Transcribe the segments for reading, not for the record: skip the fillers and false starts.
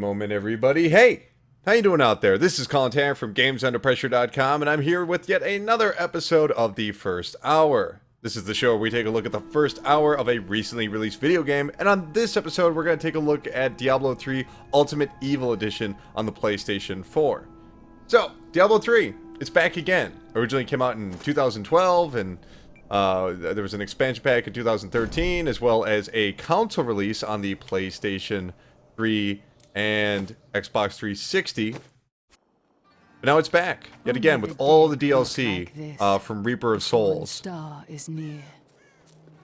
moment, everybody. Hey, how you doing out there? This is Colin from GamesUnderPressure.com, and I'm here with yet another episode of The First Hour. This is the show where we take a look at the first hour of a recently released video game, and on this episode, we're going to take a look at Diablo 3 Ultimate Evil Edition on the PlayStation 4. So, Diablo 3, it's back again. Originally came out in 2012, and there was an expansion pack in 2013, as well as a console release on the PlayStation 3 and Xbox 360. But now it's back, yet again, with all the DLC from Reaper of Souls.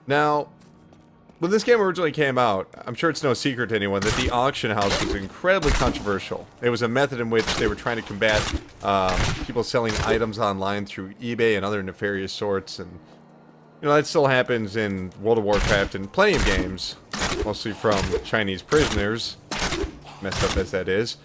Now, when this game originally came out, I'm sure it's no secret to anyone that the auction house was incredibly controversial. It was a method in which they were trying to combat people selling items online through eBay and other nefarious sorts, and you know, that still happens in World of Warcraft and plenty of games, mostly from Chinese prisoners, messed up as that is.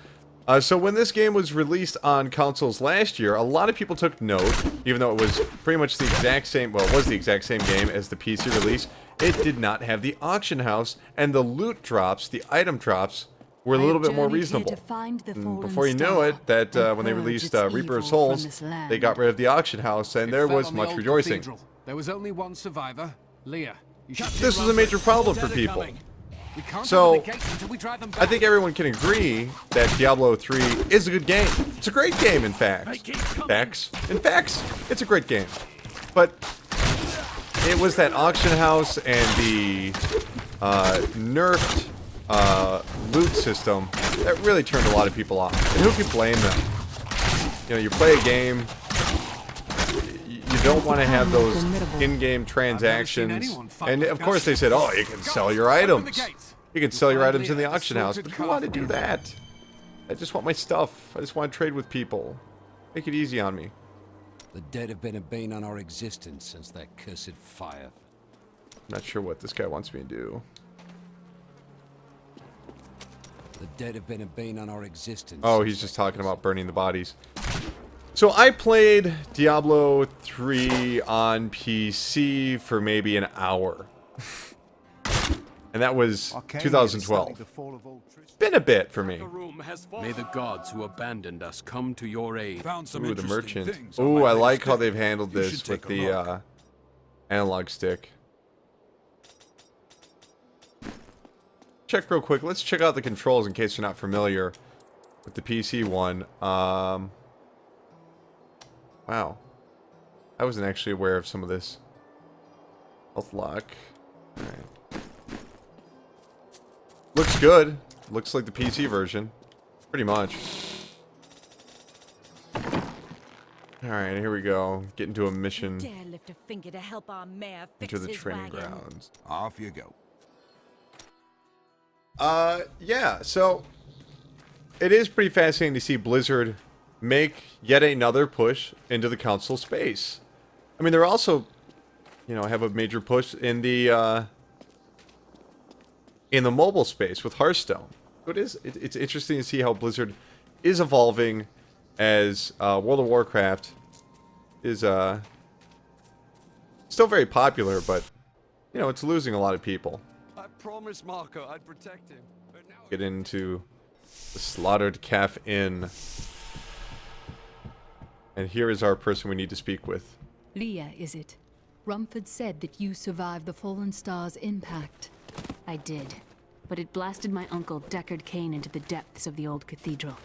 So when this game was released on consoles last year, a lot of people took note, even though it was pretty much the exact same, well, it was the exact same game as the PC release. It did not have the auction house, and the loot drops, the item drops, were a little bit more reasonable. And before you know it, that when they released Reaper of Souls, they got rid of the auction house, and there was much rejoicing. There was only one survivor, Leah. This is a major problem for people. So, I think everyone can agree that Diablo 3 is a good game. It's a great game, in fact. In fact, it's a great game. But it was that auction house and the nerfed loot system that really turned a lot of people off. And who can blame them? You know, you play a game, you don't want to have those in-game transactions, and of course they said, oh, you can sell your items. You can sell your items in the auction house, but who want to do that? I just want my stuff. I just want to trade with people. Make it easy on me. The dead have been a bane on our existence since that cursed fire. I'm not sure what this guy wants me to do. The dead have been a bane on our existence. Oh, he's just talking about burning the bodies. So I played Diablo 3 on PC for maybe an hour. And that was 2012. Been a bit for me. May the gods who abandoned us come to your aid. Ooh, the merchant. Ooh, I like how they've handled this with the analog stick. Check real quick. Let's check out the controls in case you're not familiar with the PC one. Wow. I wasn't actually aware of some of this. Health lock. Alright. Looks good. Looks like the PC version. Pretty much. Alright, here we go. Get into a mission. Dare lift a finger to help our mayor fix Enter the his training wagon. grounds. Off you go. Yeah, so it is pretty fascinating to see Blizzard make yet another push into the console space. I mean, they're also, you know, have a major push in the mobile space with Hearthstone. So it's interesting to see how Blizzard is evolving as World of Warcraft is still very popular, but you know, it's losing a lot of people. I promised Marco I'd protect him. But now Get into the Slaughtered Calf Inn. And here is our person we need to speak with. Leah, is it? Rumford said that you survived the Fallen Star's impact. I did, but it blasted my uncle, Deckard Cain, into the depths of the old cathedral.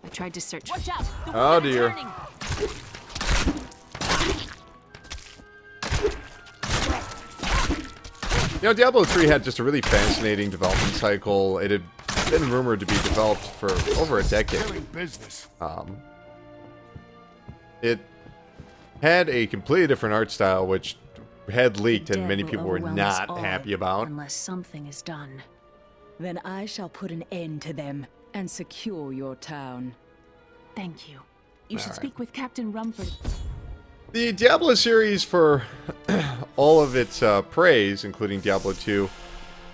I tried to search. Watch out! The Oh wind is dear. turning. You know, Diablo 3 had just a really fascinating development cycle. It had been rumored to be developed for over a decade. It had a completely different art style, which had leaked and many people were not happy about. Unless something is done. Then I shall put an end to them and secure your town. Thank you. You should right. speak with Captain Rumford. The Diablo series, for all of its praise, including Diablo 2,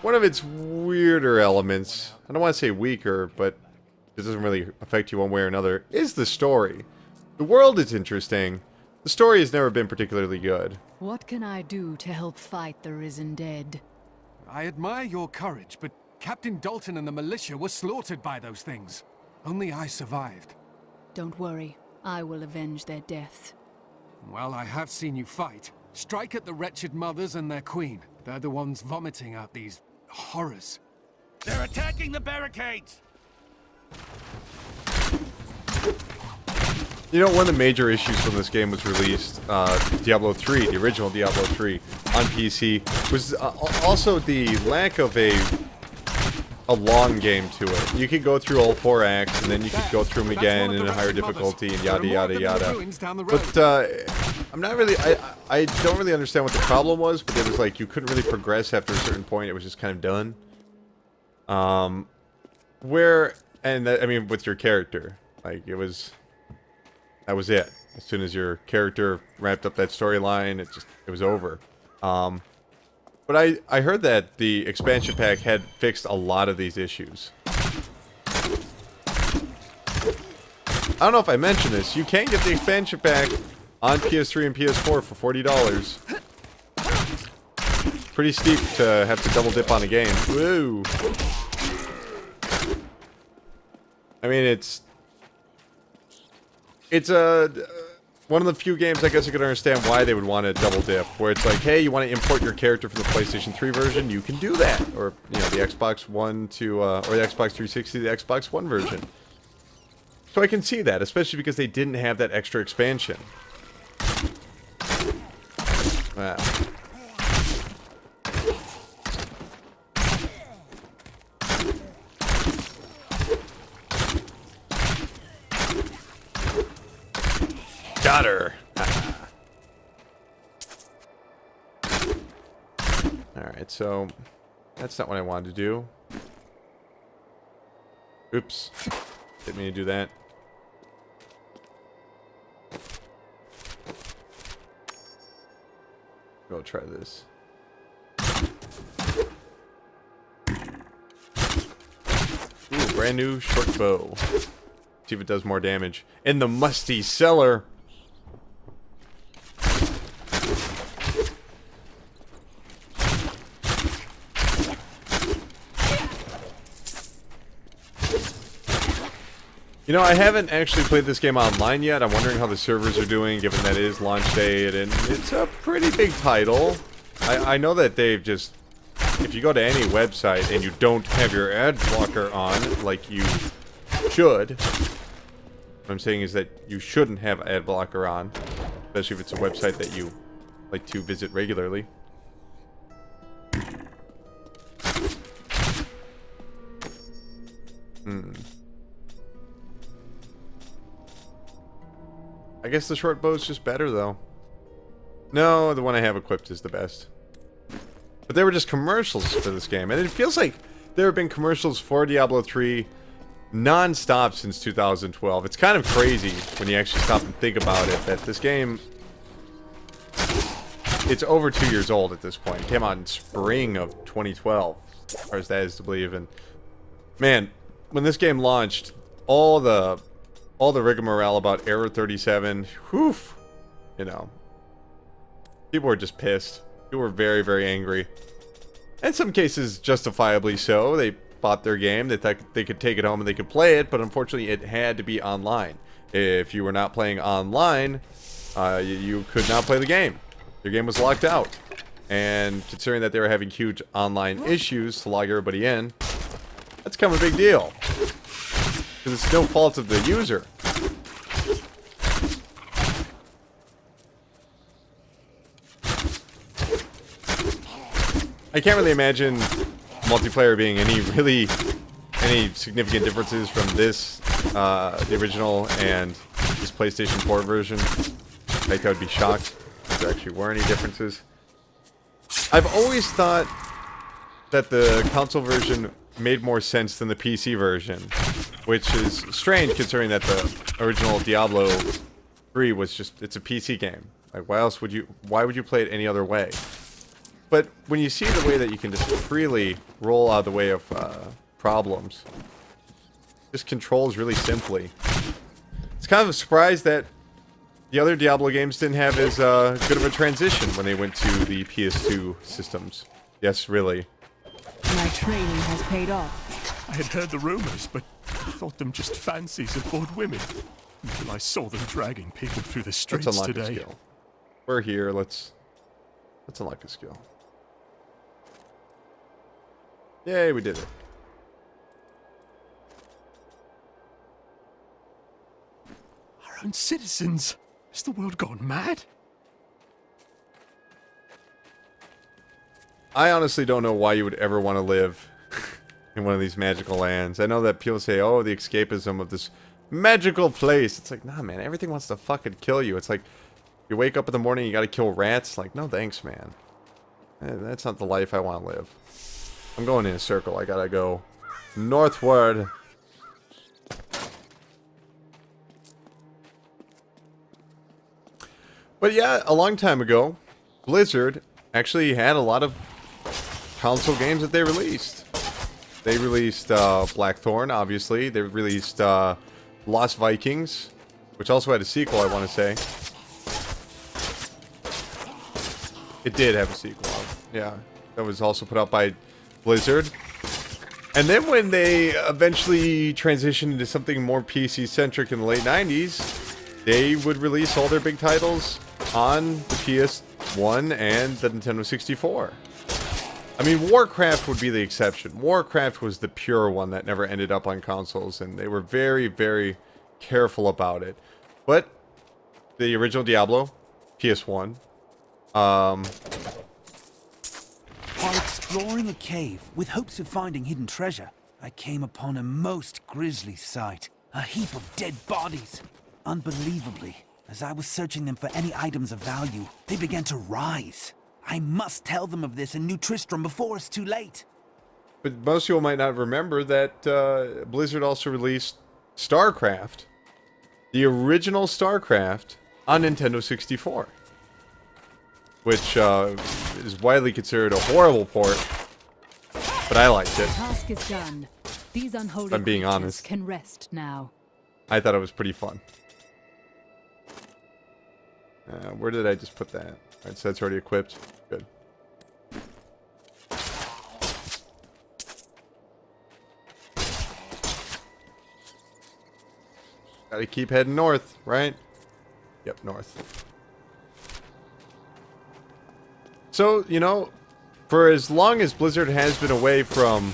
one of its weirder elements, I don't want to say weaker, but it doesn't really affect you one way or another, is the story. The world is interesting. The story has never been particularly good. What can I do to help fight the risen dead? I admire your courage, but Captain Dalton and the militia were slaughtered by those things. Only I survived. Don't worry. I will avenge their deaths. Well, I have seen you fight. Strike at the wretched mothers and their queen. They're the ones vomiting out these horrors. They're attacking the barricades! You know, one of the major issues when this game was released, Diablo 3, the original Diablo 3 on PC, was also the lack of a long game to it. You could go through all 4 acts, and then you could go through them again in a higher difficulty, and yada yada yada. But I'm not really, I don't really understand what the problem was, but it was like you couldn't really progress after a certain point. It was just kind of done. I mean, with your character, like that was it. As soon as your character wrapped up that storyline, it was over. But I heard that the expansion pack had fixed a lot of these issues. I don't know if I mentioned this. You can get the expansion pack on PS3 and PS4 for $40. Pretty steep to have to double dip on a game. Woo! I mean, it's one of the few games I guess I could understand why they would want to double dip, where it's like, hey, you want to import your character from the PlayStation 3 version, you can do that, or you know, the Xbox One to or the Xbox 360, the Xbox One version. So I can see that, especially because they didn't have that extra expansion. Wow. Got her. Alright, so that's not what I wanted to do. Oops. Didn't mean to do that. Go try this. Ooh, brand new short bow. See if it does more damage. In the musty cellar. You know, I haven't actually played this game online yet. I'm wondering how the servers are doing, given that it is launch date, and it's a pretty big title. I know that they've just... If you go to any website and you don't have your ad blocker on, like you should... What I'm saying is that you shouldn't have ad blocker on, especially if it's a website that you like to visit regularly. I guess the short bow's just better, though. No, the one I have equipped is the best. But they were just commercials for this game, and it feels like there have been commercials for Diablo 3 non-stop since 2012. It's kind of crazy when you actually stop and think about it, that this game... It's over 2 years old at this point. It came out in spring of 2012, as far as that is to believe. And man, when this game launched, all the rigmarole about Error 37, whew, you know, people were just pissed. People were very, very angry. In some cases, justifiably so. They bought their game, they thought they could take it home and they could play it, but unfortunately it had to be online. If you were not playing online, you could not play the game. Your game was locked out. And considering that they were having huge online issues to log everybody in, that's kind of a big deal. Because it's no fault of the user. I can't really imagine multiplayer being any significant differences from this, the original, and this PlayStation 4 version. I think I would be shocked if there actually were any differences. I've always thought that the console version made more sense than the PC version, which is strange considering that the original Diablo 3 was just, it's a PC game. Like, why would you play it any other way? But when you see the way that you can just freely roll out of the way of problems, this controls really simply. It's kind of a surprise that the other Diablo games didn't have as good of a transition when they went to the PS2 systems. Yes, really. My training has paid off. I had heard the rumors, but I thought them just fancies of bored women. Until I saw them dragging people through the Let's streets unlock a today. skill. We're here. Let's unlock a skill. Yay, we did it. Our own citizens. Has the world gone mad? I honestly don't know why you would ever want to live in one of these magical lands. I know that people say, oh, the escapism of this magical place. It's like, nah, man, everything wants to fucking kill you. It's like, you wake up in the morning, you gotta kill rats. Like, no thanks, man. That's not the life I want to live. I'm going in a circle. I gotta go northward. But yeah, a long time ago, Blizzard actually had a lot of console games that they released. They released Blackthorn, obviously. They released Lost Vikings, which also had a sequel, I want to say. It did have a sequel. Yeah, that was also put out by Blizzard. And then when they eventually transitioned into something more PC-centric in the late 90s, they would release all their big titles on the PS1 and the Nintendo 64. I mean, Warcraft would be the exception. Warcraft was the pure one that never ended up on consoles, and they were very, very careful about it. But the original Diablo, PS1. While exploring a cave with hopes of finding hidden treasure, I came upon a most grisly sight. A heap of dead bodies. Unbelievably, as I was searching them for any items of value, they began to rise. I must tell them of this in New Tristram before it's too late. But most people might not remember that Blizzard also released StarCraft, the original StarCraft, on Nintendo 64. Which is widely considered a horrible port, but I liked it. Task is done. These unholy I'm being creatures honest. can rest now. I thought it was pretty fun. Where did I just put that? Alright, so that's already equipped. Good. Gotta keep heading north, right? Yep, north. So, you know, for as long as Blizzard has been away from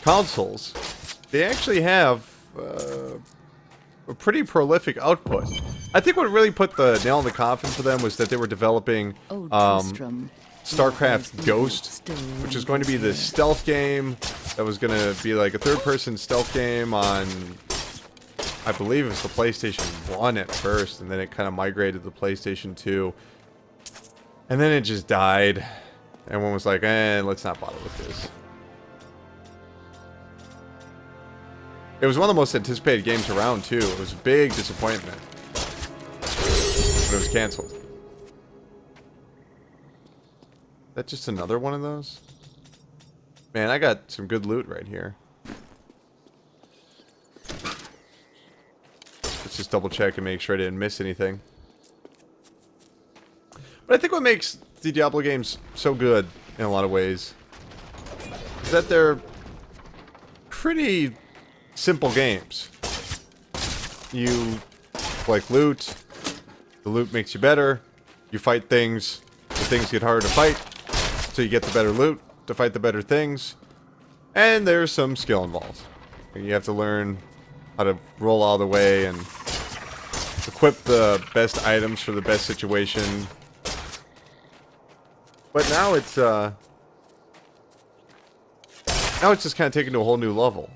consoles, they actually have a pretty prolific output. I think what really put the nail in the coffin for them was that they were developing StarCraft Ghost, which is going to be the stealth game that was going to be like a third-person stealth game on, I believe it was the PlayStation 1 at first, and then it kind of migrated to the PlayStation 2. And then it just died. Everyone was like, let's not bother with this. It was one of the most anticipated games around, too. It was a big disappointment. But it was canceled. That just another one of those? Man, I got some good loot right here. Let's just double check and make sure I didn't miss anything. But I think what makes the Diablo games so good, in a lot of ways, is that they're pretty simple games. You collect loot, the loot makes you better, you fight things, the things get harder to fight, so you get the better loot to fight the better things, and there's some skill involved. You have to learn how to roll all the way and equip the best items for the best situation. But now it's just kind of taken to a whole new level,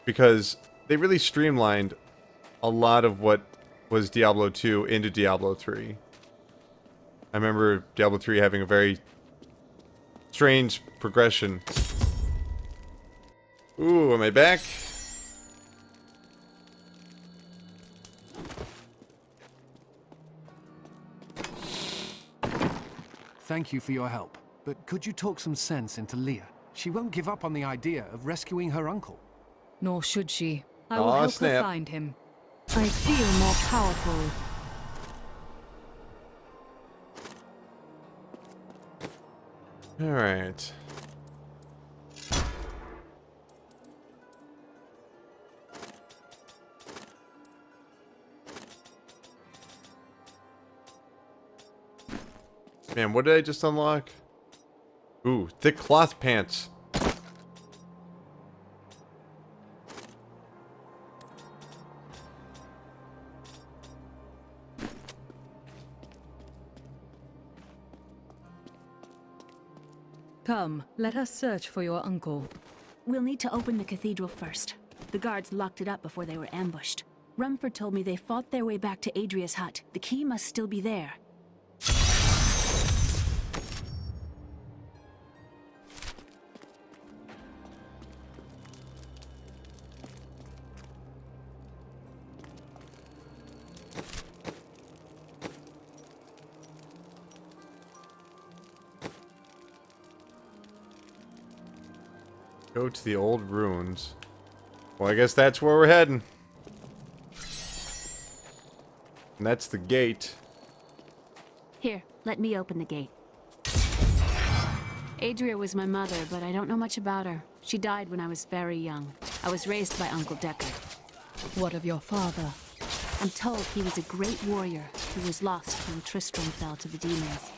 because they really streamlined a lot of what was Diablo 2 into Diablo 3. I remember Diablo 3 having a very strange progression. Ooh, am I back? Thank you for your help, but could you talk some sense into Leah? She won't give up on the idea of rescuing her uncle. Nor should she. I will Aw, help snap. her find him. I feel more powerful. Alright. Man, what did I just unlock? Ooh, thick cloth pants. Come, let us search for your uncle. We'll need to open the cathedral first. The guards locked it up before they were ambushed. Rumford told me they fought their way back to ADRIA'S hut. The key must still be there. Go to the old ruins. Well, I guess that's where we're heading. And that's the gate. Here, let me open the gate. Adria was my mother, but I don't know much about her. She died when I was very young. I was raised by Uncle Deckard. What of your father? I'm told he was a great warrior who was lost when Tristram fell to the demons.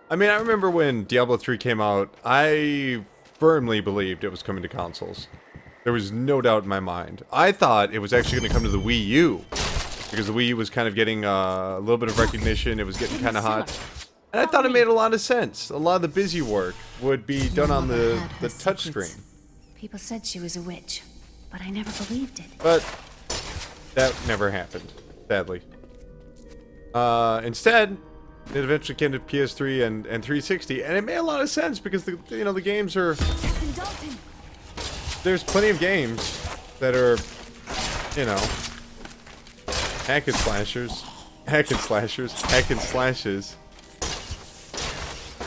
I mean, I remember when Diablo 3 came out, I firmly believed it was coming to consoles. There was no doubt in my mind. I thought it was actually going to come to the Wii U, because the Wii U was kind of getting a little bit of recognition, it was getting kind of hot. And I thought it made a lot of sense. A lot of the busy work would be done on the touchscreen. People said she was a witch, but I never believed it. But that never happened, sadly. Instead, it eventually came to PS3 and 360, and it made a lot of sense because the games are. There's plenty of games that are, hack and slashers, hack and slashes.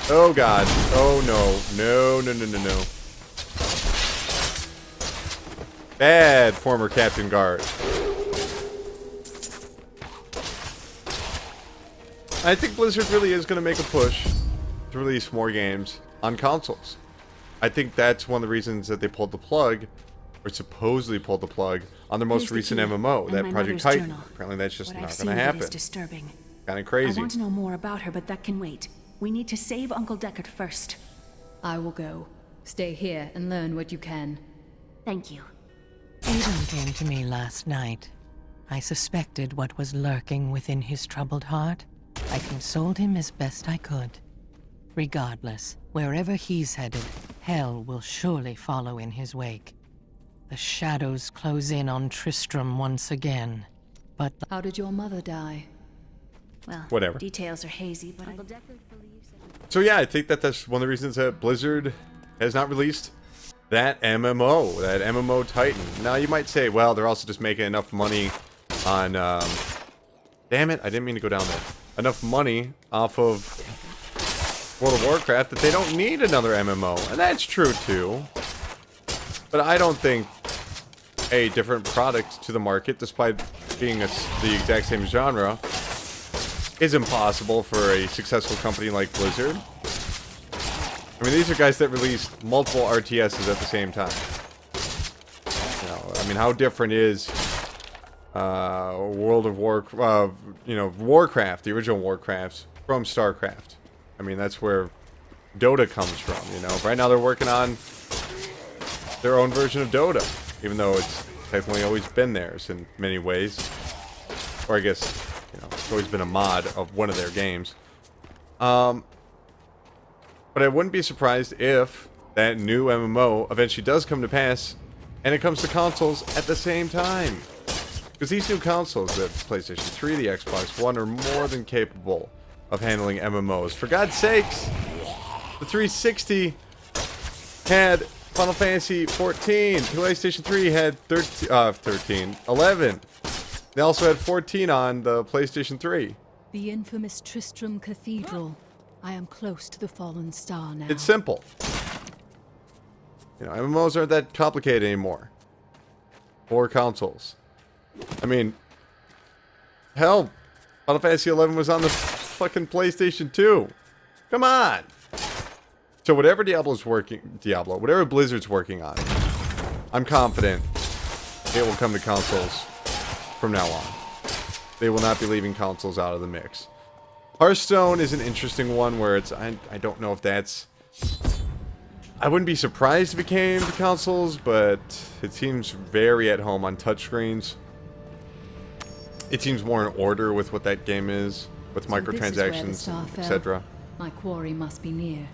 Oh god! Oh no! Bad former Captain Guard. I think Blizzard really is going to make a push to release more games on consoles. I think that's one of the reasons that they pulled the plug, or supposedly pulled the plug, on their most recent MMO, that Project Titan. Apparently that's just not going to happen. Is disturbing. Kind of crazy. I want to know more about her, but that can wait. We need to save Uncle Deckard first. I will go. Stay here and learn what you can. Thank you. Aiden came to me last night. I suspected what was lurking within his troubled heart. I consoled him as best I could. Regardless, wherever he's headed, hell will surely follow in his wake. The shadows close in on Tristram once again, but... How did your mother die? Well, whatever. Details are hazy, but Uncle Deckard believes that... So yeah, I think that's one of the reasons that Blizzard has not released that MMO Titan. Now you might say, well, they're also just making enough money on, damn it, I didn't mean to go down there. Enough money off of World of Warcraft that they don't need another MMO. And that's true too. But I don't think a different product to the market, despite being the exact same genre, is impossible for a successful company like Blizzard. I mean, these are guys that released multiple RTSs at the same time. I mean, how different is World of Warcraft, the original Warcrafts, from StarCraft? I mean, that's where Dota comes from, Right now they're working on their own version of Dota, even though it's technically always been theirs in many ways. Or I guess, it's always been a mod of one of their games. But I wouldn't be surprised if that new MMO eventually does come to pass, and it comes to consoles at the same time. Because these new consoles, the PlayStation 3, the Xbox One, are more than capable of handling MMOs. For God's sakes, the 360 had Final Fantasy 14. PlayStation 3 had 11. They also had 14 on the PlayStation 3. The infamous Tristram Cathedral. I am close to the fallen star now. It's simple. MMOs aren't that complicated anymore. For consoles. I mean, hell, Final Fantasy 11 was on the fucking PlayStation 2. Come on. So whatever whatever Blizzard's working on, I'm confident it will come to consoles from now on. They will not be leaving consoles out of the mix. Hearthstone is an interesting one where it's, I don't know if that's, I wouldn't be surprised if it came to consoles, but it seems very at home on touchscreens. It seems more in order with what that game is, with microtransactions, etc. My quarry must be near.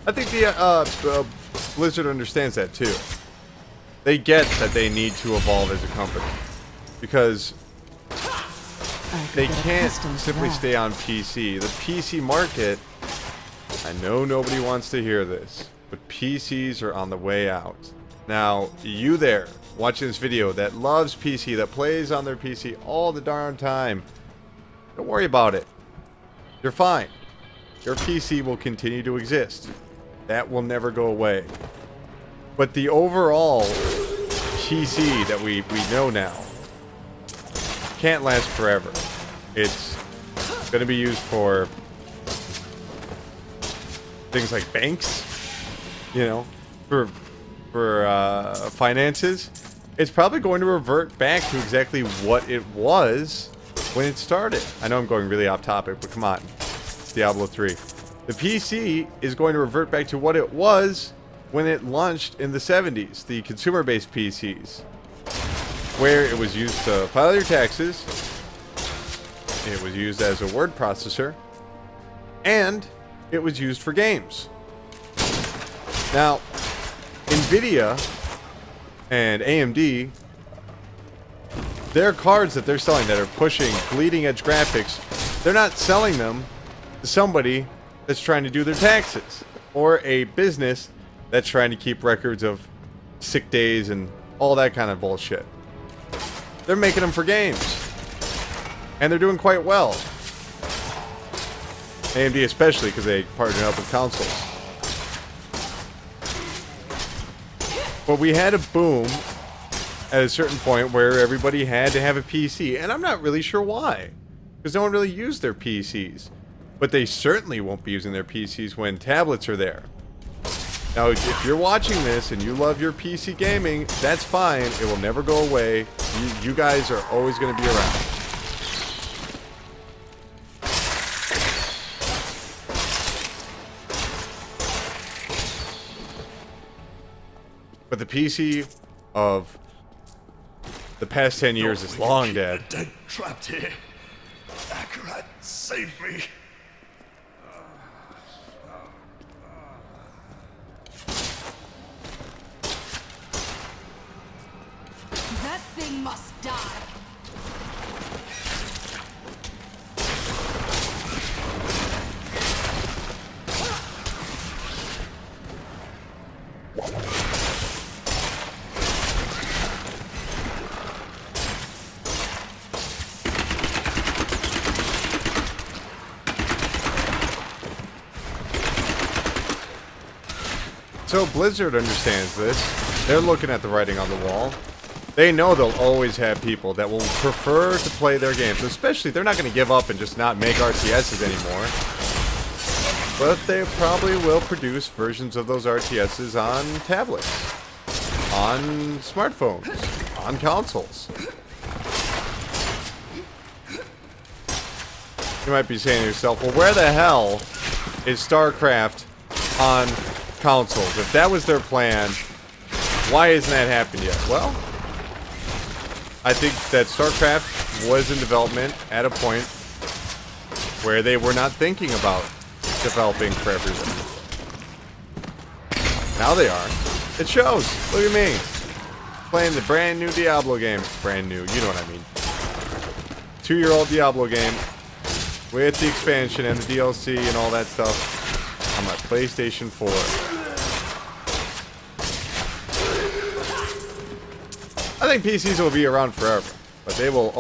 I think the Blizzard understands that too. They get that they need to evolve as a company because they can't simply stay on PC. The PC market, I know nobody wants to hear this, but PCs are on the way out. Now, you there watching this video that loves PC, that plays on their PC all the darn time, don't worry about it. You're fine. Your PC will continue to exist. That will never go away. But the overall PC that we know now can't last forever. It's going to be used for things like banks, you know, for finances. It's probably going to revert back to exactly what it was when it started. I know I'm going really off topic, but come on. It's Diablo 3. The PC is going to revert back to what it was when it launched in the 70s, the consumer-based PCs, where it was used to file your taxes, it was used as a word processor, and it was used for games. Now, NVIDIA and AMD, their cards that they're selling that are pushing bleeding-edge graphics, they're not selling them to somebody that's trying to do their taxes, or a business that's trying to keep records of sick days and all that kind of bullshit. They're making them for games, and they're doing quite well. AMD especially, because they partnered up with consoles. But we had a boom at a certain point where everybody had to have a PC, and I'm not really sure why, because no one really used their PCs. But they certainly won't be using their PCs when tablets are there. Now, if you're watching this and you love your PC gaming, that's fine. It will never go away. You guys are always going to be around. But the PC of the past 10 years is long dead. Dead trapped here. Akarat, save me. That thing must die. So Blizzard understands this. They're looking at the writing on the wall. They know they'll always have people that will prefer to play their games. Especially, they're not going to give up and just not make RTSs anymore. But they probably will produce versions of those RTSs on tablets, on smartphones, on consoles. You might be saying to yourself, well, where the hell is StarCraft on consoles? If that was their plan, why isn't that happening yet? Well, I think that StarCraft was in development at a point where they were not thinking about developing for everyone. Now they are. It shows. Look at me. Playing the brand new Diablo game. Brand new, you know what I mean. 2-year-old Diablo game with the expansion and the DLC and all that stuff on my PlayStation 4. I think PCs will be around forever, but they will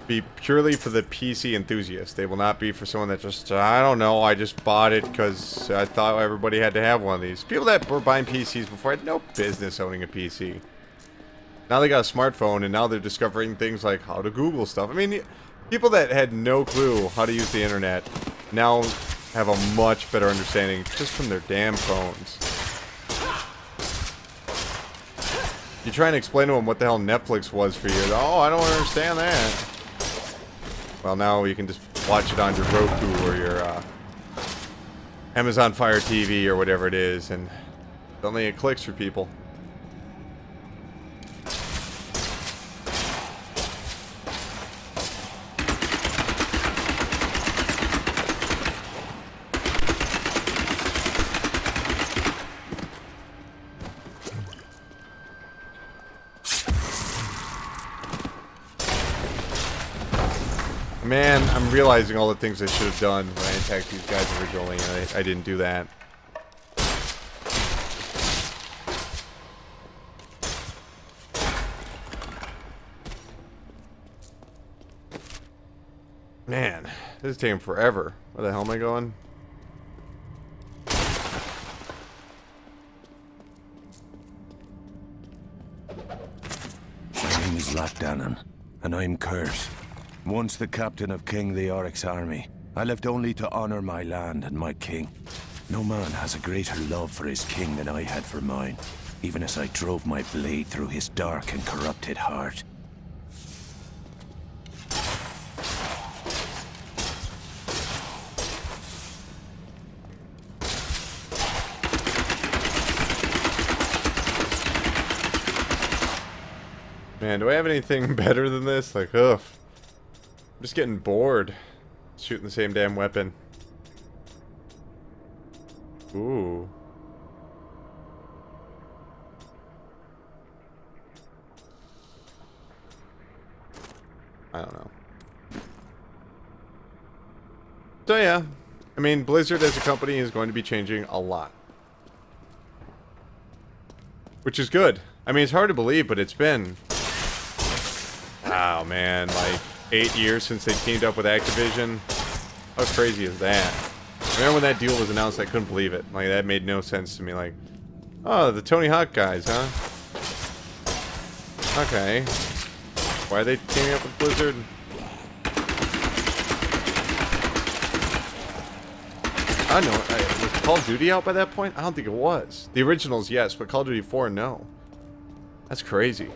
be purely for the PC enthusiast. They will not be for someone that just, I don't know, I just bought it because I thought everybody had to have one of these. People that were buying PCs before had no business owning a PC. Now they got a smartphone, and now they're discovering things like how to Google stuff. I mean, people that had no clue how to use the internet now have a much better understanding just from their damn phones. You try and explain to them what the hell Netflix was for you. Oh, I don't understand that. Well, now you can just watch it on your Roku or your Amazon Fire TV or whatever it is, and suddenly it clicks for people. Man, I'm realizing all the things I should have done when I attacked these guys originally, and I didn't do that. Man, this is taking forever. Where the hell am I going? My name is Lachdanan, and I'm cursed. Once the captain of King Leoric's army, I lived only to honor my land and my king. No man has a greater love for his king than I had for mine, even as I drove my blade through his dark and corrupted heart. Man, do I have anything better than this? Like, ugh. I'm just getting bored shooting the same damn weapon. Ooh. I don't know. So yeah, I mean, Blizzard as a company is going to be changing a lot. Which is good. I mean, it's hard to believe, but it's been... Wow, man, like... 8 years since they teamed up with Activision. How crazy is that? I remember when that deal was announced, I couldn't believe it. Like, that made no sense to me. Like, oh, the Tony Hawk guys, huh? Okay. Why are they teaming up with Blizzard? I don't know. Was Call of Duty out by that point? I don't think it was. The originals, yes, but Call of Duty 4, no. That's crazy.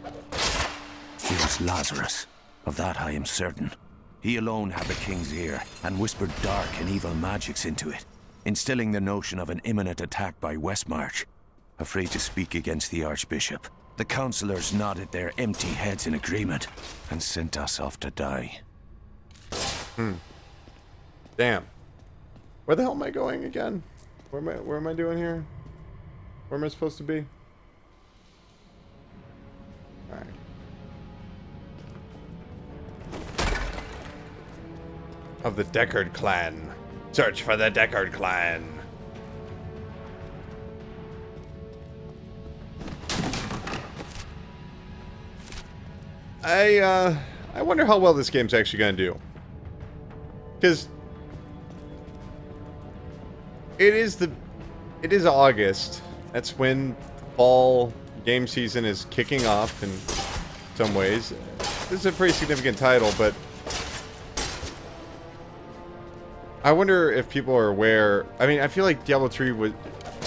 He was Lazarus. Of that I am certain. He alone had the king's ear, and whispered dark and evil magics into it, instilling the notion of an imminent attack by Westmarch. Afraid to speak against the Archbishop, the councillors nodded their empty heads in agreement, and sent us off to die. Damn. Where the hell am I going again? Where am I doing here? Where am I supposed to be? Alright. Of the Deckard clan. Search for the Deckard clan. I wonder how well this game's actually gonna do. Because it is August. That's when fall game season is kicking off in some ways. This is a pretty significant title, but I wonder if people are aware. I mean, I feel like Diablo 3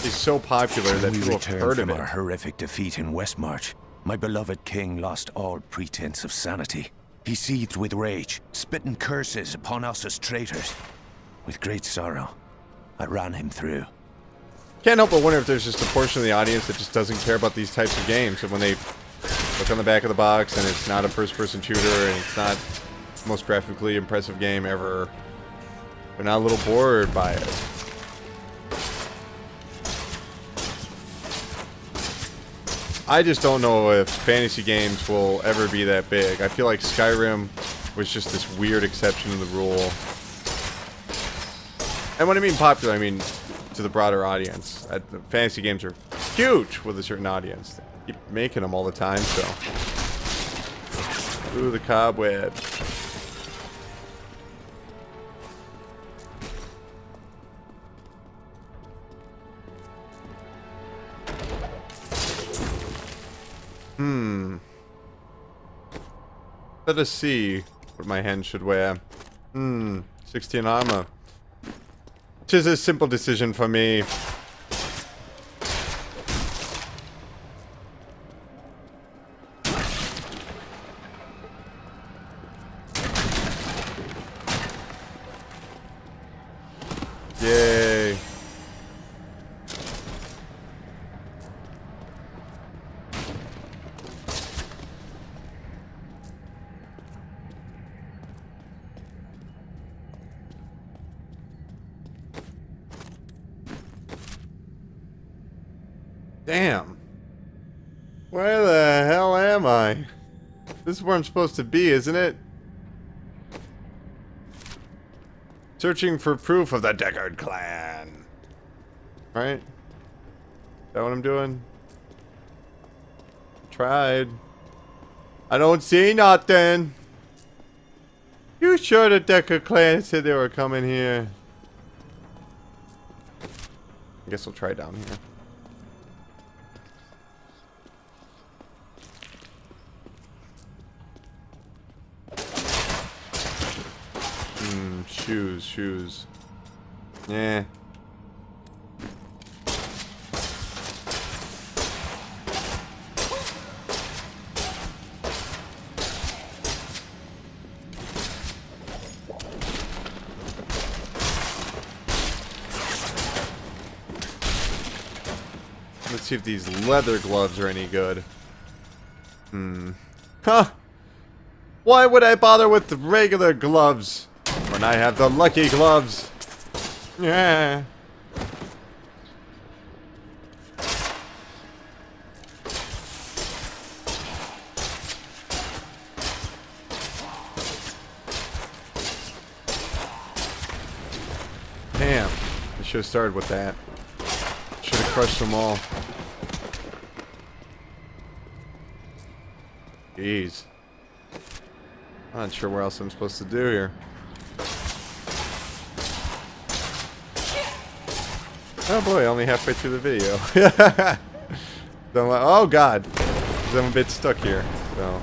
is so popular that people have heard of it. Our horrific defeat in Westmarch, my beloved king lost all pretense of sanity. He seethed with rage, spitting curses upon us as traitors. With great sorrow, I ran him through. Can't help but wonder if there's just a portion of the audience that just doesn't care about these types of games. And when they look on the back of the box and it's not a first-person shooter and it's not the most graphically impressive game ever, they're not a little bored by it. I just don't know if fantasy games will ever be that big. I feel like Skyrim was just this weird exception to the rule. And when I mean popular, I mean to the broader audience. Fantasy games are huge with a certain audience. They keep making them all the time, so. Ooh, the cobweb. Let us see what my hand should wear. 16 armor. 'Tis a simple decision for me. Yay. Damn. Where the hell am I? This is where I'm supposed to be, isn't it? Searching for proof of the Deckard clan. Right? Is that what I'm doing? Tried. I don't see nothing. You sure the Deckard clan said they were coming here? I guess we'll try down here. Shoes. Yeah. Let's see if these leather gloves are any good. Huh. Why would I bother with the regular gloves when I have the lucky gloves? Yeah. Damn. I should have started with that. Should have crushed them all. Jeez. I'm not sure where else I'm supposed to do here. Oh boy, only halfway through the video. So I'm like, oh god. 'Cause I'm a bit stuck here. So.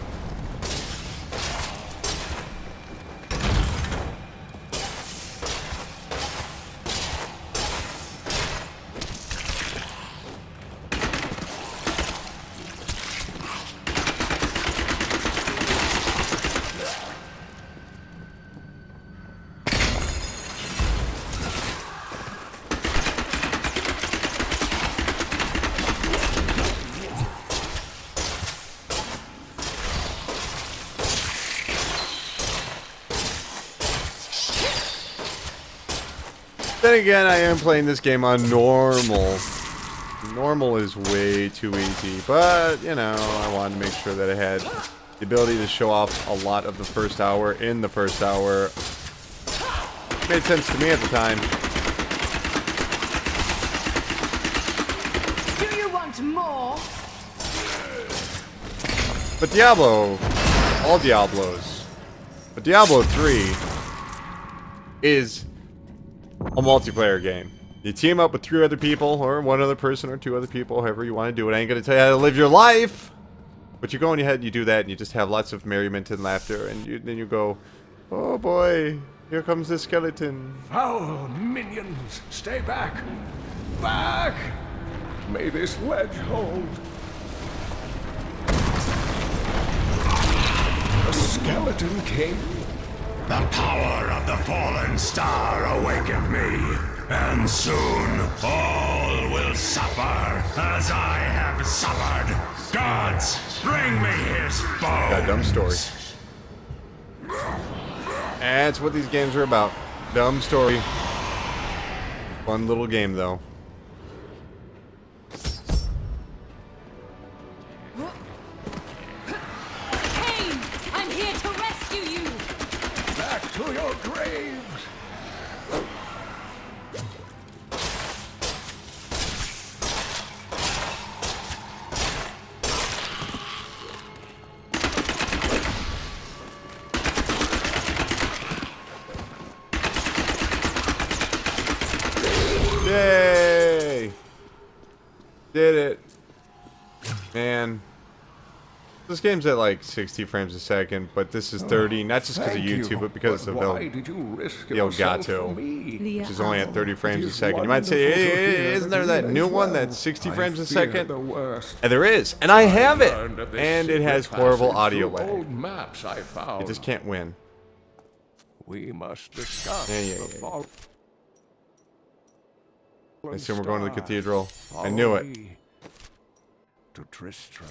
Then again, I am playing this game on normal. Normal is way too easy, but, you know, I wanted to make sure that I had the ability to show off a lot of the first hour in the first hour. Made sense to me at the time. Do you want more? But Diablo, all Diablos, but Diablo 3 is a multiplayer game. You team up with 3 other people, or 1 other person, or 2 other people, however you want to do it. I ain't gonna tell you how to live your life, but you go in your head and you do that, and you just have lots of merriment and laughter, and then you go, oh boy, here comes the skeleton. Foul minions, stay back! Back! May this ledge hold. A skeleton king? The power of the fallen star awakened me, and soon all will suffer as I have suffered. Gods, bring me his bones. Got a dumb story. That's what these games are about. Dumb story. Fun little game, though. Cain, I'm here to rescue you. Back to your graves! Yay! Did it. Man. This game's at like 60 frames a second, but this is 30, not just because of YouTube, but because of the Elgato, which is only at 30 frames a second. You might say, hey, isn't there that new one that's 60 frames a second? And there is, and I have it! And it has horrible audio lag. It just can't win. We must discuss I assume we're going to the cathedral. I knew it. To Tristram.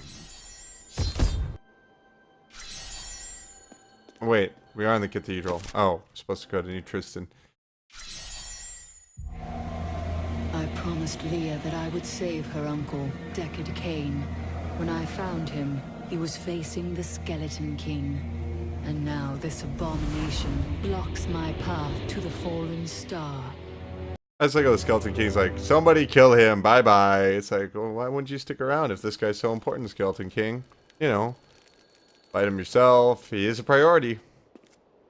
Wait, we are in the cathedral. Oh, we're supposed to go to New Tristan. I promised Leah that I would save her uncle, Deckard Cain. When I found him, he was facing the Skeleton King. And now this abomination blocks my path to the fallen star. That's like, oh, the Skeleton King's like, somebody kill him, bye-bye. It's like, well, why wouldn't you stick around if this guy's so important, Skeleton King? You know. Fight him yourself. He is a priority.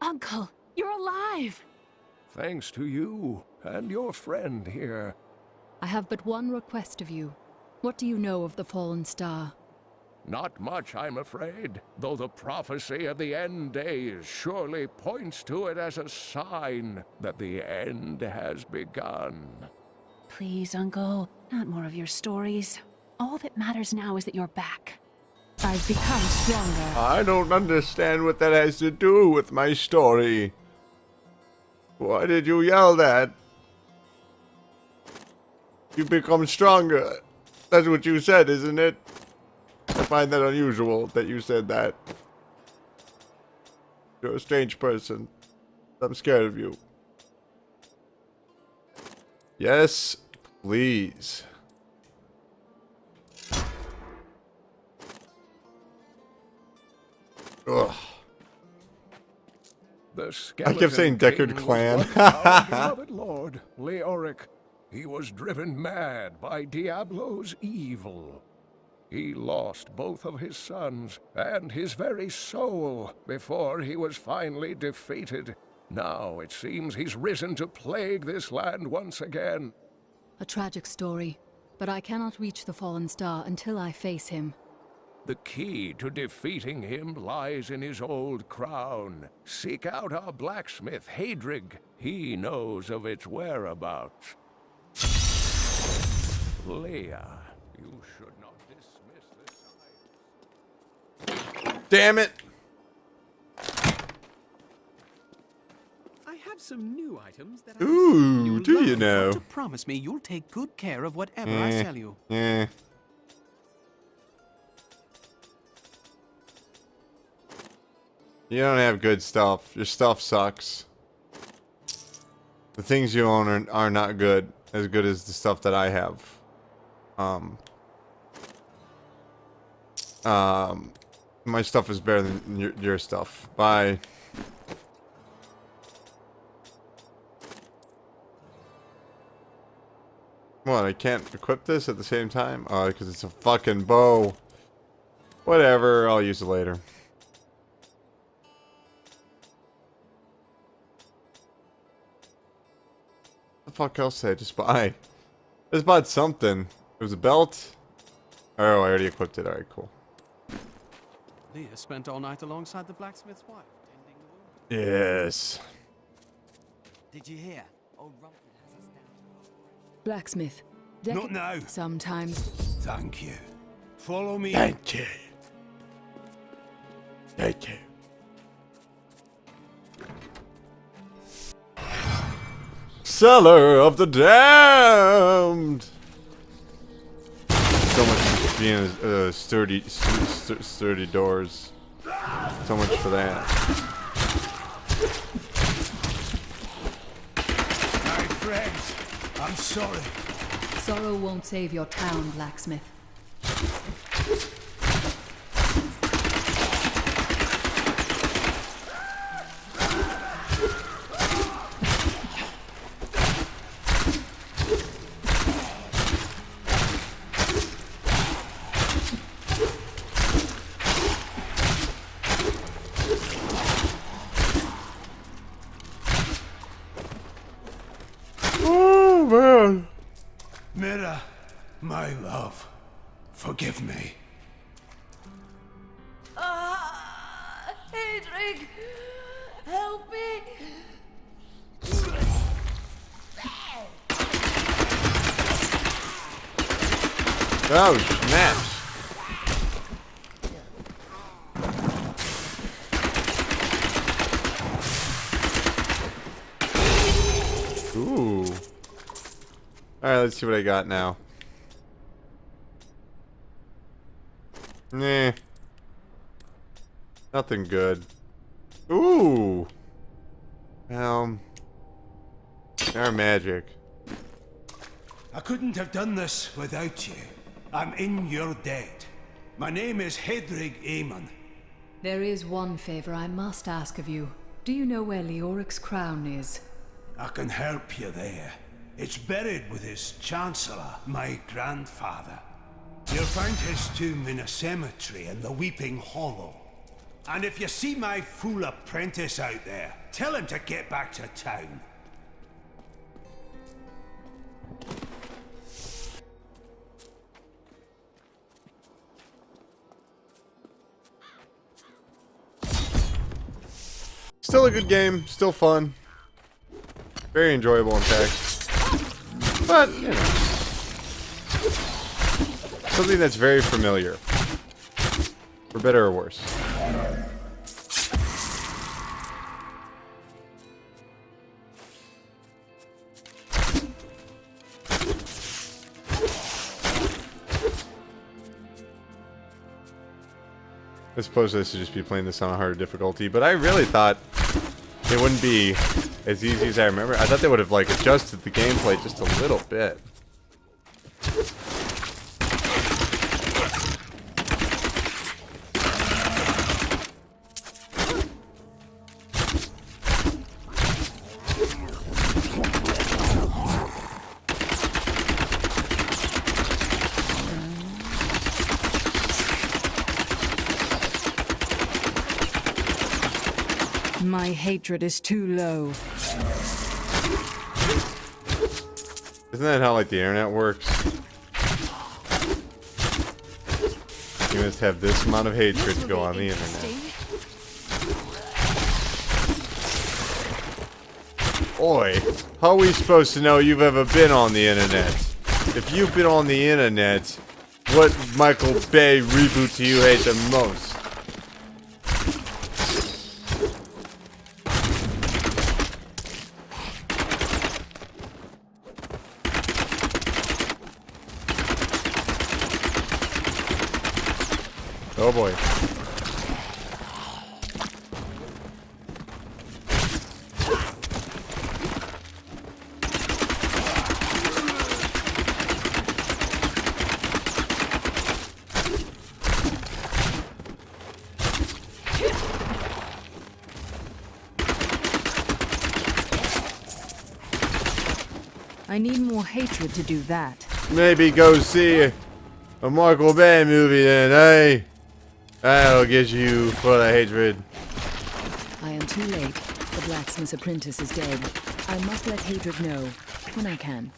Uncle, you're alive! Thanks to you and your friend here. I have but one request of you. What do you know of the fallen star? Not much, I'm afraid, though the prophecy of the end days surely points to it as a sign that the end has begun. Please, Uncle, not more of your stories. All that matters now is that you're back. I've become stronger. I don't understand what that has to do with my story. Why did you yell that? You become stronger. That's what you said, isn't it? I find that unusual that you said that. You're a strange person. I'm scared of you. Yes, please. Ugh. I kept saying Deckard clan. Beloved Lord Leoric, he was driven mad by Diablo's evil. He lost both of his sons and his very soul before he was finally defeated. Now it seems he's risen to plague this land once again. A tragic story, but I cannot reach the fallen star until I face him. The key to defeating him lies in his old crown. Seek out our blacksmith, Hadrig. He knows of its whereabouts. Leah, you should not dismiss this. Damn it! I have some new items that Ooh, do you know? To promise me you'll take good care of whatever I sell you. Yeah. You don't have good stuff. Your stuff sucks. The things you own are not good. As good as the stuff that I have. My stuff is better than your stuff. Bye. What, I can't equip this at the same time? Oh, because it's a fucking bow. Whatever, I'll use it later. What the fuck else did I just buy? I just bought something. It was a belt. Oh, I already equipped it. Alright, cool. Leah spent all night alongside the blacksmith's wife, tending the wound. Yes. Did you hear? Old Rumford has us down. Blacksmith. Not now. Sometimes. Thank you. Follow me. Thank you. Thank you. Cellar of the Damned. So much for being sturdy doors. So much for that. My friends, I'm sorry. Sorrow won't save your town, blacksmith. Oh man. Mira, my love, forgive me. Hedrig! Help me! Oh, snaps. Ooh. Alright, let's see what I got now. Nah. Nothing good. Ooh. Our magic. I couldn't have done this without you. I'm in your debt. My name is Hedrig Aemon. There is one favor I must ask of you. Do you know where Leoric's crown is? I can help you there. It's buried with his chancellor, my grandfather. You'll find his tomb in a cemetery in the Weeping Hollow. And if you see my fool apprentice out there, tell him to get back to town. Still a good game, still fun. Very enjoyable, in fact. But, you know. Something that's very familiar. For better or worse. I suppose I should just be playing this on a harder difficulty, but I really thought it wouldn't be as easy as I remember. I thought they would have like adjusted the gameplay just a little bit. My hatred is too low. Isn't that how like the internet works? You must have this amount of hatred to go on the internet. Oi, how are we supposed to know you've ever been on the internet? If you've been on the internet, what Michael Bay reboot do you hate the most? Oh boy. I need more hatred to do that. Maybe go see a Michael Bay movie then, eh? That'll get you full of hatred. I am too late. The blacksmith's apprentice is dead. I must let Hedrig know when I can.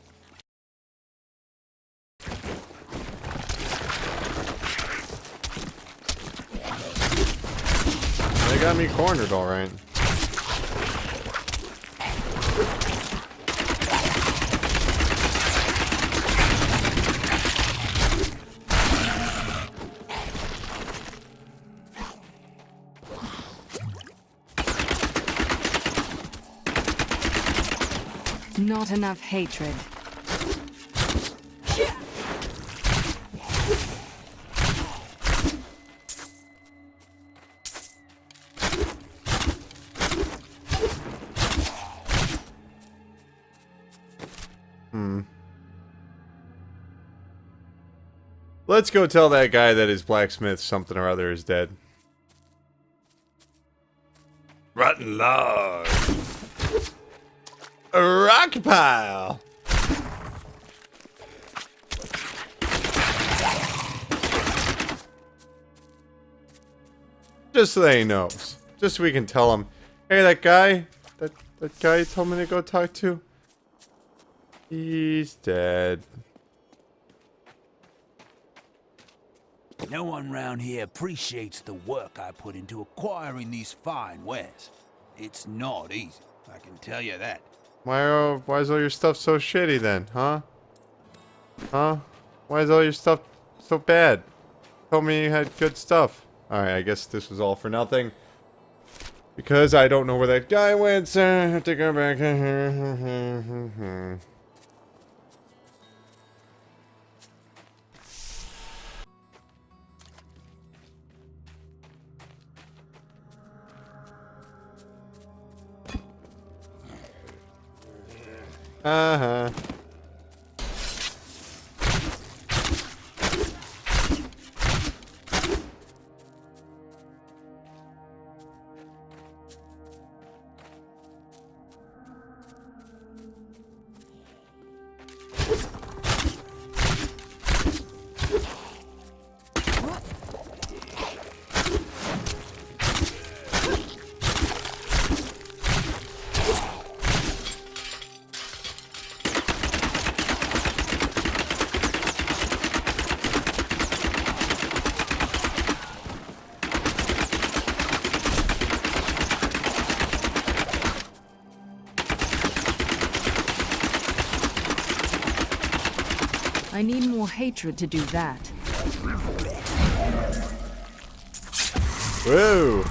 They got me cornered, all right. Not enough hatred. Let's go tell that guy that his blacksmith something or other is dead. Rotten log. A rock pile. Just so that he knows. Just so we can tell him, hey, that guy you told me to go talk to, he's dead. No one round here appreciates the work I put into acquiring these fine wares. It's not easy, I can tell you that. Why is all your stuff so shitty then, huh? Huh? Why is all your stuff so bad? Told me you had good stuff. Alright, I guess this was all for nothing. Because I don't know where that guy went, so I have to go back. Uh-huh. I need more hatred to do that. Whoa!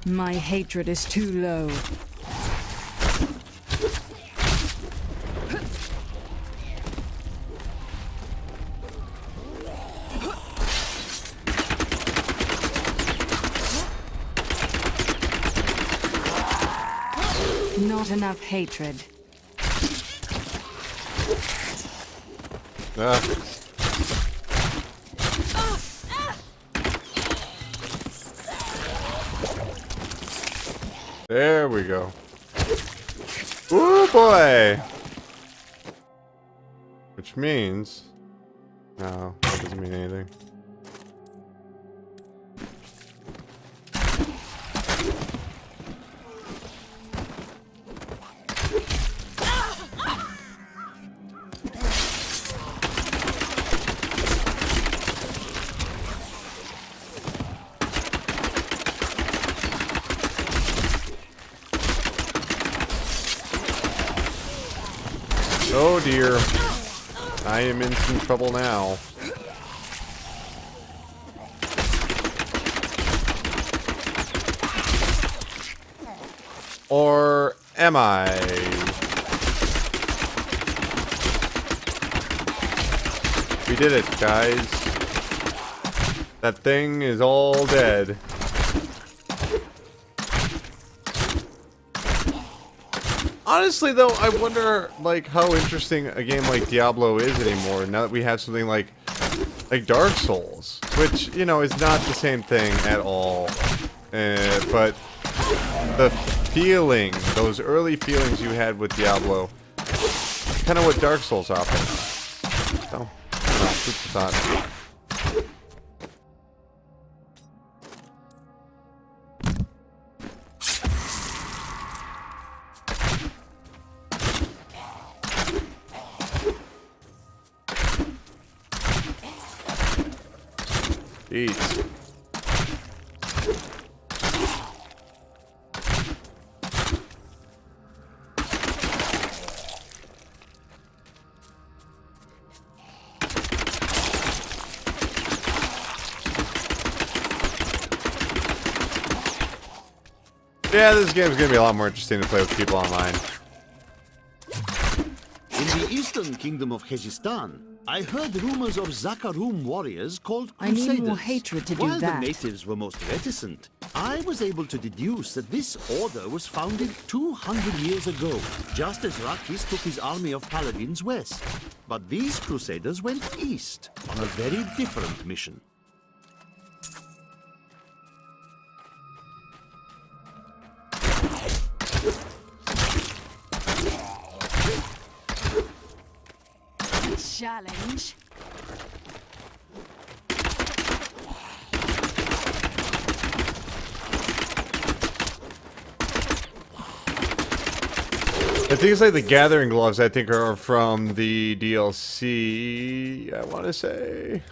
My hatred is too low. Not enough hatred. There we go. Ooh boy! Which means... No, that doesn't mean anything. Oh dear. I am in some trouble now. Or am I? We did it, guys. That thing is all dead. Honestly, though, I wonder, like, how interesting a game like Diablo is anymore, now that we have something like Dark Souls, which, you know, is not the same thing at all, but the feeling, those early feelings you had with Diablo, kind of what Dark Souls offers. So, food for thought. Jeez. Yeah, this game is going to be a lot more interesting to play with people online. In the eastern kingdom of Khezestan, I heard rumors of Zakarum warriors called Crusaders. I need more hatred to do While that. the natives were most reticent, I was able to deduce that this order was founded 200 years ago, just as Rakis took his army of paladins west. But these Crusaders went east on a very different mission. challenge. I think it's like the gathering gloves, I think, are from the DLC, I want to say.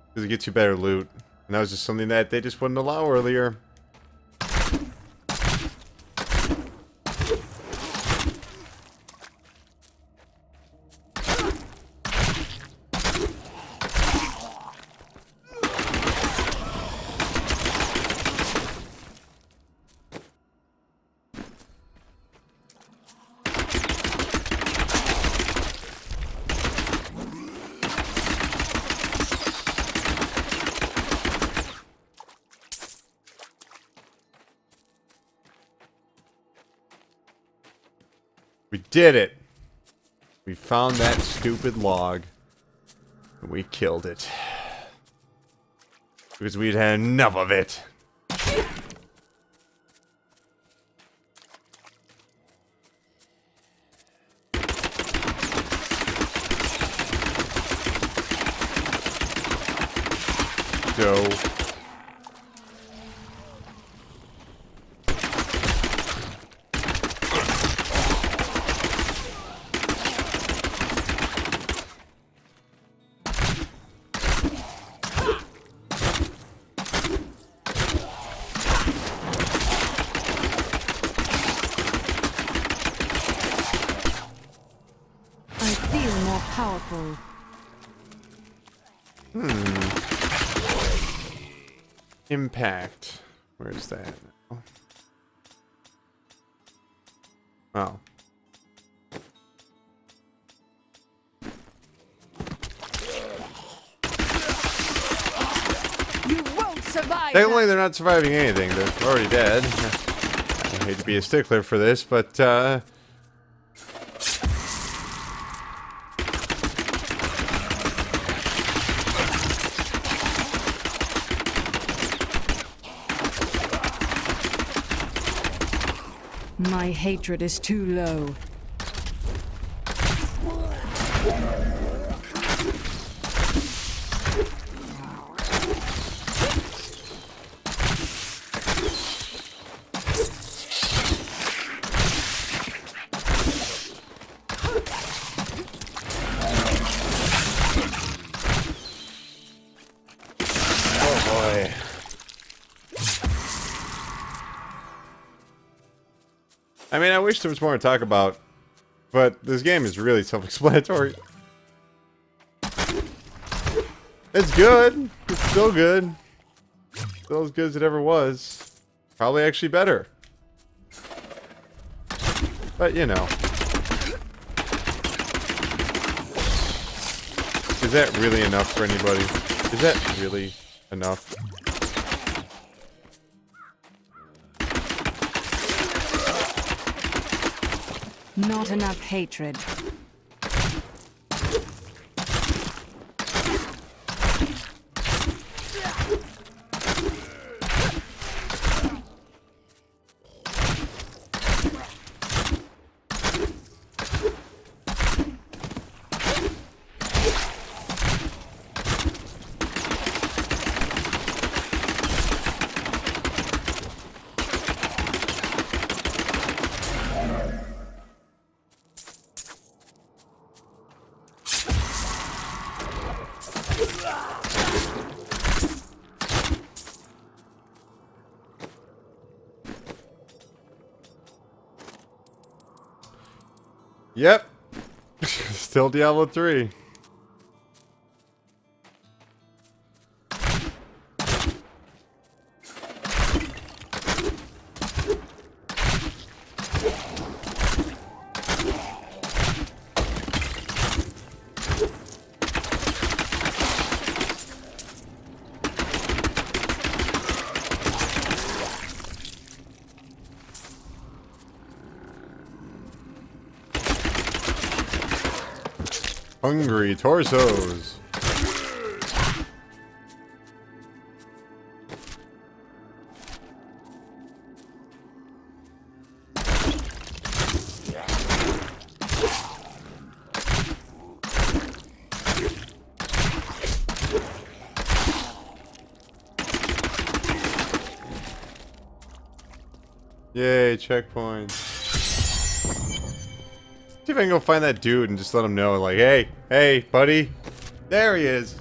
Because it gets you better loot. And that was just something that they just wouldn't allow earlier. We did it. We found that stupid log. And we killed it. Because we'd had enough of it. Go. Powerful. Impact. Where's that? Oh. You won't survive. Technically, they're not surviving anything. They're already dead. I hate to be a stickler for this, but My hatred is too low. I mean, I wish there was more to talk about, but this game is really self-explanatory. It's good. It's still good. Still as good as it ever was. Probably actually better. But, you know. Is that really enough for anybody? Is that really enough? Not enough hatred. Yep. Still Diablo 3. Hungry torsos. Yay, checkpoint. See if I can go find that dude and just let him know, like, hey, buddy. There he is.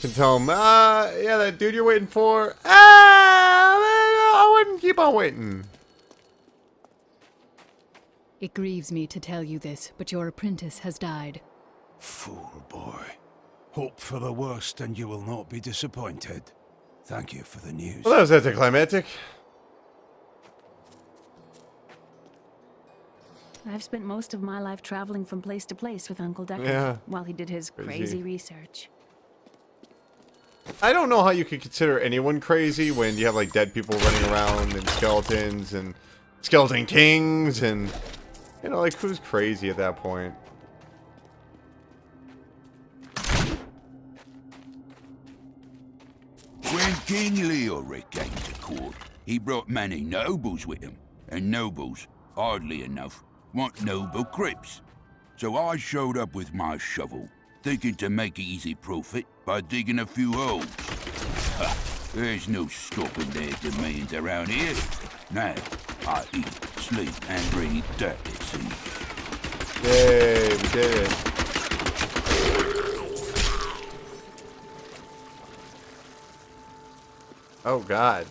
Can tell him, yeah, that dude you're waiting for. I wouldn't keep on waiting. It grieves me to tell you this, but your apprentice has died. Fool boy. Hope for the worst and you will not be disappointed. Thank you for the news. Well, that was anticlimactic. I've spent most of my life traveling from place to place with Uncle Deckard Yeah. while he did his crazy research. I don't know how you could consider anyone crazy when you have like dead people running around and skeleton kings and, you know, like, who's crazy at that point? When King Leoric came to court, he brought many nobles with him, and nobles, oddly enough, want noble crypts. So I showed up with my shovel, thinking to make easy profit by digging a few holes. Ha, there's no stopping their demands around here. Now, I eat, sleep, and breathe dirt, it seems. Yay, we did it. Oh, God.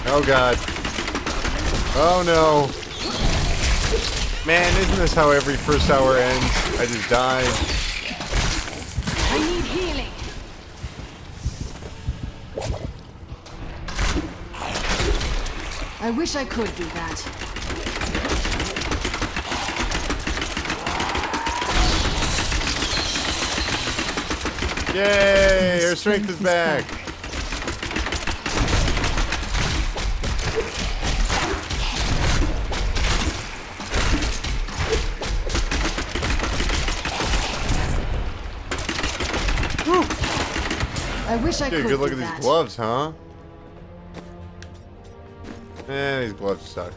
Oh, God. Oh, no. Man, isn't this how every first hour ends? I just died. I need healing. I wish I could do that. Yay! Her strength is back. I wish I could Good look do at that. these gloves, huh? These gloves suck.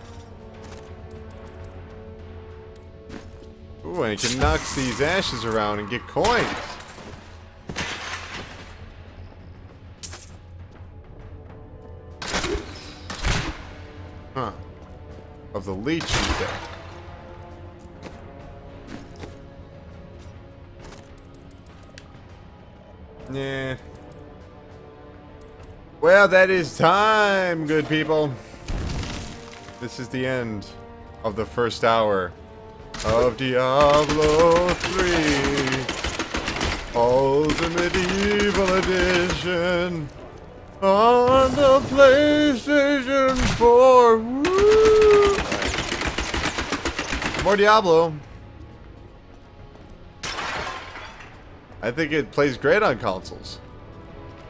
Ooh, and you can knock these ashes around and get coins. Huh. Of the leech, you say. Yeah. Well, that is time, good people. This is the end of the first hour of Diablo 3 Ultimate Evil Edition on the PlayStation 4. Woo! Right. More Diablo. I think it plays great on consoles.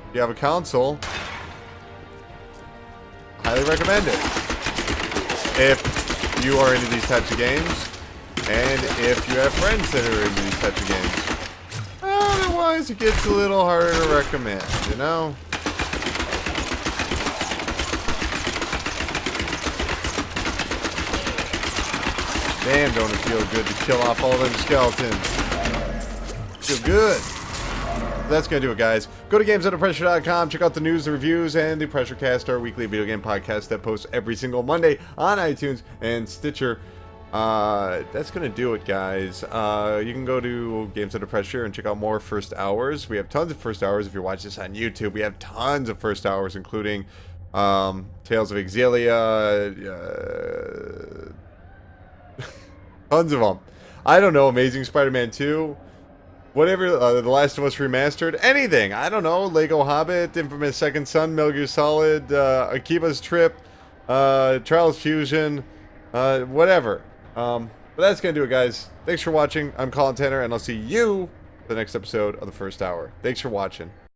If you have a console, highly recommend it. If you are into these types of games, and if you have friends that are into these types of games. Otherwise, it gets a little harder to recommend, you know? Damn, don't it feel good to kill off all them skeletons. Feel good. That's going to do it, guys. Go to GamesUnderPressure.com. Check out the news, the reviews, and the Pressure Cast, our weekly video game podcast that posts every single Monday on iTunes and Stitcher. That's going to do it, guys. You can go to Games Under Pressure and check out more first hours. We have tons of first hours. If you're watching this on YouTube, we have tons of first hours, including Tales of Exilia, tons of them. I don't know, Amazing Spider-Man 2, whatever, The Last of Us Remastered, anything. I don't know, Lego Hobbit, Infamous Second Son, Metal Gear Solid, Akiba's Trip, Trials Fusion, whatever. But that's going to do it, guys. Thanks for watching. I'm Colin Tanner, and I'll see you for the next episode of The First Hour. Thanks for watching.